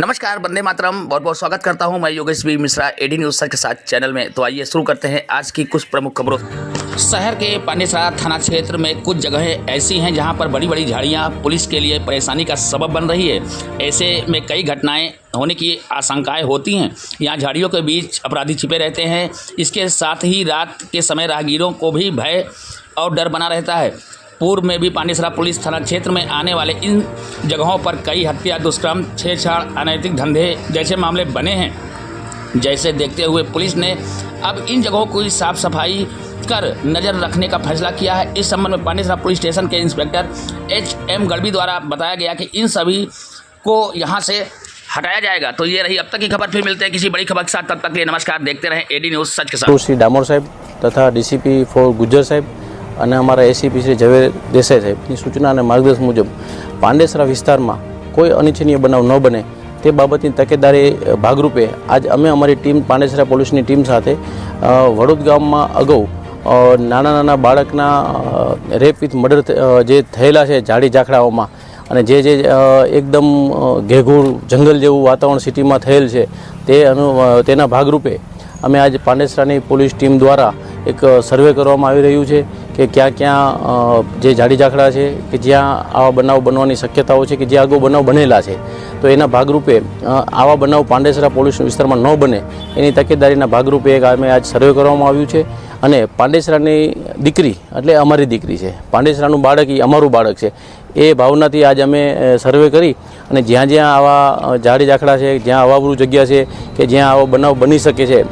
नमस्कार, वंदे मातरम। बहुत बहुत स्वागत करता हूं मैं Yogesh B Mishra AD news sir के साथ चैनल में। तो आइए शुरू करते हैं आज की कुछ प्रमुख खबरों। शहर के पांडेसरा थाना क्षेत्र में कुछ जगहें ऐसी हैं जहां पर बड़ी बड़ी झाड़ियां पुलिस के लिए परेशानी का सबब बन रही है। ऐसे में कई घटनाएं होने की आशंकाएं होती हैं। यहाँ झाड़ियों के बीच अपराधी छिपे रहते हैं। इसके साथ ही रात के समय राहगीरों को भी भय और डर बना रहता है। पूर्व में भी पांडेसरा पुलिस थाना क्षेत्र में आने वाले इन जगहों पर कई हत्या, दुष्कर्म, छेड़छाड़, अनैतिक धंधे जैसे मामले बने हैं। जैसे देखते हुए पुलिस ने अब इन जगहों की साफ सफाई कर नज़र रखने का फैसला किया है। इस संबंध में पांडेसरा पुलिस स्टेशन के इंस्पेक्टर HM गढ़वी द्वारा बताया गया कि इन सभी को यहाँ से हटाया जाएगा। तो ये रही अब तक की खबर। फिर मिलते हैं किसी बड़ी खबर के साथ। तब तक के लिए नमस्कार। देखते रहें एडी न्यूज़ सच के साथ। श्री डामोर साहेब तथा DCP 4 गुज्जर साहेब અને અમારા ACP શ્રી ઝવેર દેસાઈ સાહેબની સૂચના અને માર્ગદર્શન મુજબ પાંડેસરા વિસ્તારમાં કોઈ અનિચ્છનીય બનાવ ન બને તે બાબતની તકેદારી ભાગરૂપે આજ અમે અમારી ટીમ પાંડેસરા પોલીસની ટીમ સાથે વડોદ ગામમાં અગાઉ નાના નાના બાળકના રેપ વિથ મર્ડર જે થયેલા છે ઝાડી ઝાખડાઓમાં અને જે એકદમ ઘેઘૂર જંગલ જેવું વાતાવરણ સિટીમાં થયેલ છે તેના ભાગરૂપે અમે આજ પાંડેસરાની પોલીસ ટીમ દ્વારા એક સર્વે કરવામાં આવી રહ્યું છે કે ક્યાં ક્યાં જે ઝાડી ઝાખડા છે કે જ્યાં આવા બનાવ બનવાની શક્યતાઓ છે કે જે અગાઉ બનાવ બનેલા છે તો એના ભાગરૂપે આવા બનાવ પાંડેસરા પોલીસ વિસ્તારમાં ન બને એની તકેદારીના ભાગરૂપે એક અમે આજ સર્વે કરવામાં આવ્યું છે અને પાંડેસરાની દીકરી એટલે અમારી દીકરી છે, પાંડેસરાનું બાળક એ અમારું બાળક છે એ ભાવનાથી આજ અમે સર્વે કરી અને જ્યાં જ્યાં આવા ઝાડી ઝાખડા છે, જ્યાં અવાવરૂ જગ્યા છે કે જ્યાં આવો બનાવ બની શકે છે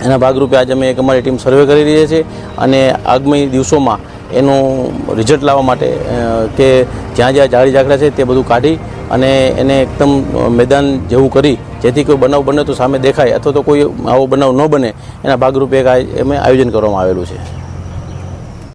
એના ભાગરૂપે આજે અમે એક અમારી ટીમ સર્વે કરી રહી છે અને આગામી દિવસોમાં એનું રિઝલ્ટ લાવવા માટે કે જ્યાં જ્યાં ઝાડી ઝાખડા છે તે બધું કાઢી અને એને એકદમ મેદાન જેવું કરી જેથી કોઈ બનાવ બને તો સામે દેખાય અથવા તો કોઈ આવો બનાવ ન બને એના ભાગરૂપે એક અમે આયોજન કરવામાં આવેલું છે।